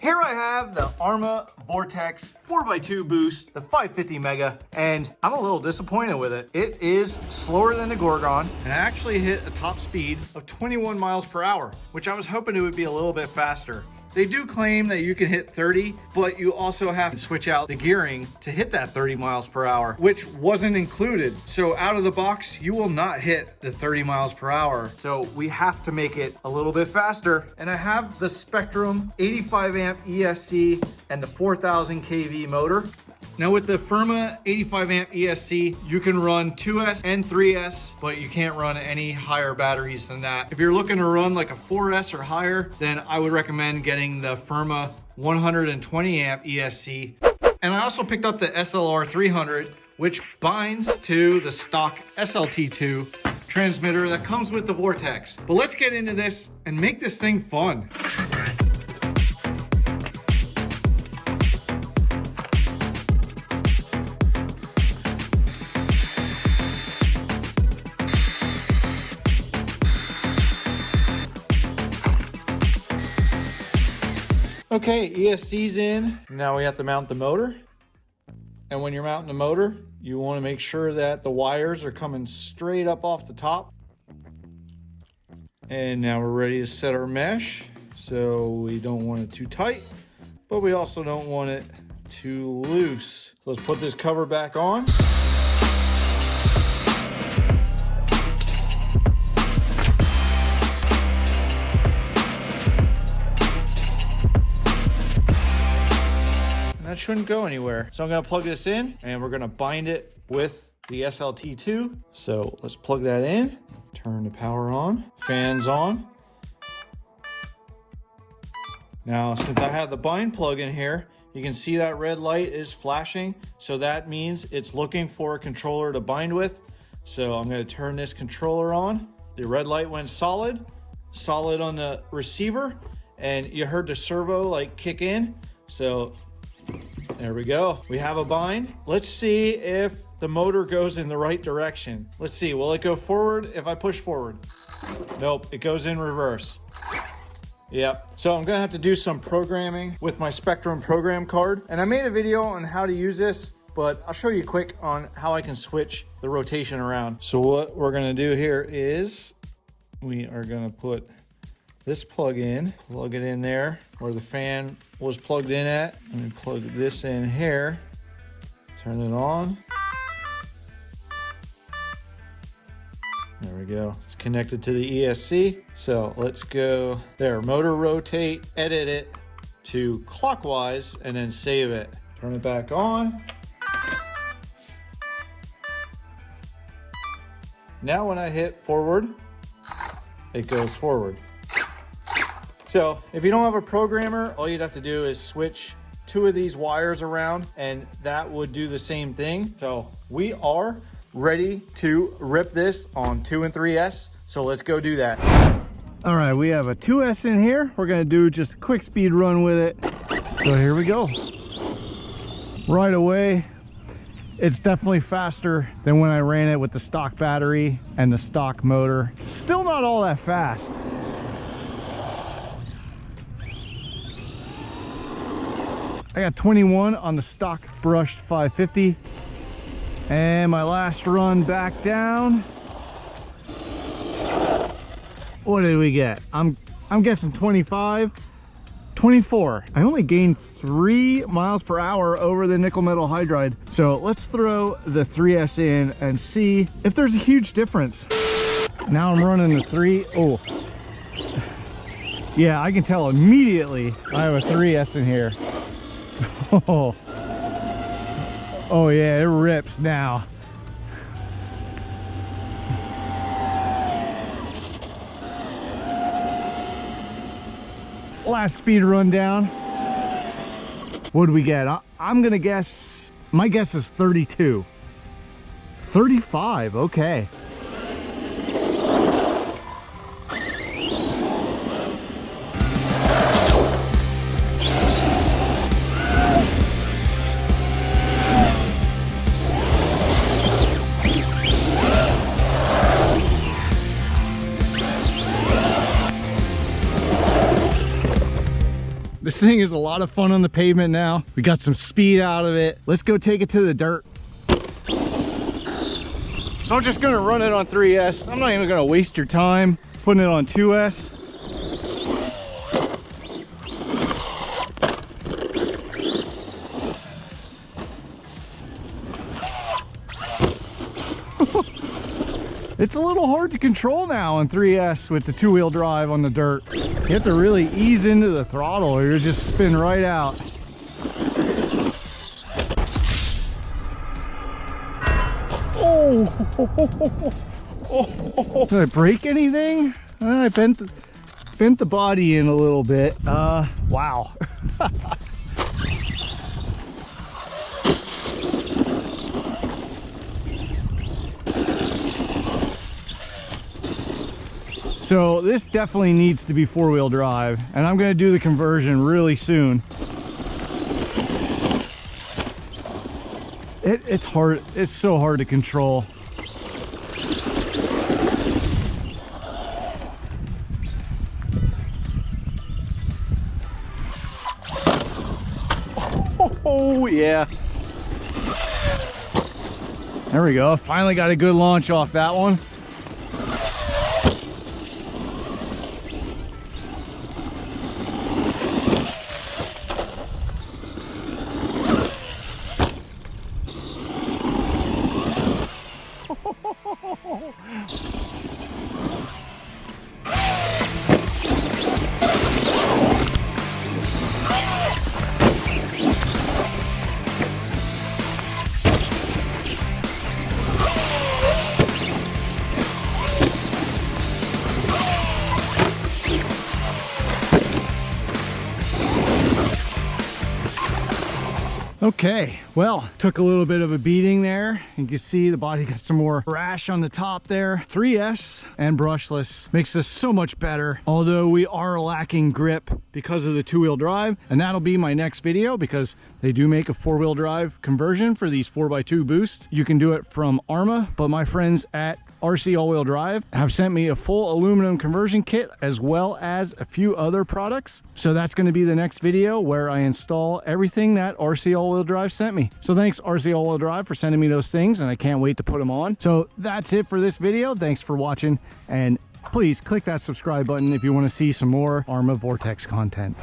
Here I have the ARRMA Vorteks 4x2 boost, the 550 mega, and I'm a little disappointed with it. It is slower than the Gorgon, and I actually hit a top speed of 21 miles per hour, which I was hoping it would be a little bit faster. They do claim that you can hit 30, but you also have to switch out the gearing to hit that 30 miles per hour, which wasn't included. So out of the box, you will not hit the 30 miles per hour. So we have to make it a little bit faster. And I have the Spektrum 85A ESC and the 4000KV motor. Now with the Firma 85A ESC, you can run 2S and 3S, but you can't run any higher batteries than that. If you're looking to run like a 4S or higher, then I would recommend getting the Firma 120A ESC. And I also picked up the SLR 300, which binds to the stock SLT2 transmitter that comes with the Vorteks. But let's get into this and make this thing fun. Okay, ESC's in. Now we have to mount the motor. And when you're mounting the motor, you want to make sure that the wires are coming straight up off the top. And now we're ready to set our mesh. So we don't want it too tight, but we also don't want it too loose. So let's put this cover back on. That shouldn't go anywhere. So I'm gonna plug this in and we're gonna bind it with the SLT2. So let's plug that in, turn the power on, fans on. Now, since I have the bind plug in here, you can see that red light is flashing. So that means it's looking for a controller to bind with. So I'm gonna turn this controller on. The red light went solid on the receiver, and you heard the servo like kick in. So there we go. We have a bind. Let's see if the motor goes in the right direction. Let's see, will it go forward if I push forward? Nope, it goes in reverse. Yep. So I'm gonna have to do some programming with my Spektrum program card. And I made a video on how to use this, but I'll show you quick on how I can switch the rotation around. So what we're gonna do here is we are gonna put this plug in, plug it in there where the fan was plugged in at. Let me plug this in here, turn it on. There we go. It's connected to the ESC. So let's go there, motor rotate, edit it to clockwise, and then save it. Turn it back on. Now when I hit forward, it goes forward. So if you don't have a programmer, all you'd have to do is switch two of these wires around and that would do the same thing. So we are ready to rip this on 2 and 3S. So let's go do that. All right, we have a 2S in here. We're gonna do just a quick speed run with it. So here we go. Right away, it's definitely faster than when I ran it with the stock battery and the stock motor. Still not all that fast. I got 21 on the stock brushed 550. And my last run back down. What did we get? I'm guessing 25, 24. I only gained 3 miles per hour over the nickel metal hydride. So let's throw the 3S in and see if there's a huge difference. Now I'm running the 3. Oh, yeah, I can tell immediately I have a 3S in here. Oh, oh yeah, it rips now. Last speed run down. What do we get? I'm gonna guess, my guess is 32. 35, okay. This thing is a lot of fun on the pavement now. We got some speed out of it. Let's go take it to the dirt. So I'm just gonna run it on 3S. I'm not even gonna waste your time putting it on 2S. It's a little hard to control now on 3S with the two-wheel drive on the dirt. You have to really ease into the throttle or you'll just spin right out. Oh! Did I break anything? I bent the body in a little bit. Wow. So this definitely needs to be four-wheel drive, and I'm going to do the conversion really soon. It's hard. It's so hard to control. Oh yeah. There we go. Finally got a good launch off that one. Okay, well, took a little bit of a beating there. You can see the body got some more rash on the top there. 3S and brushless makes this so much better, although we are lacking grip because of the two-wheel drive, and that'll be my next video because they do make a four-wheel drive conversion for these 4x2 boosts. You can do it from ARRMA, but my friends at RC All-Wheel Drive have sent me a full aluminum conversion kit as well as a few other products. So that's going to be the next video where I install everything that RC All-Wheel Drive sent me. So thanks RC All-Wheel Drive for sending me those things, and I can't wait to put them on. So that's it for this video. Thanks for watching, and please click that subscribe button if you want to see some more ARRMA Vortex content.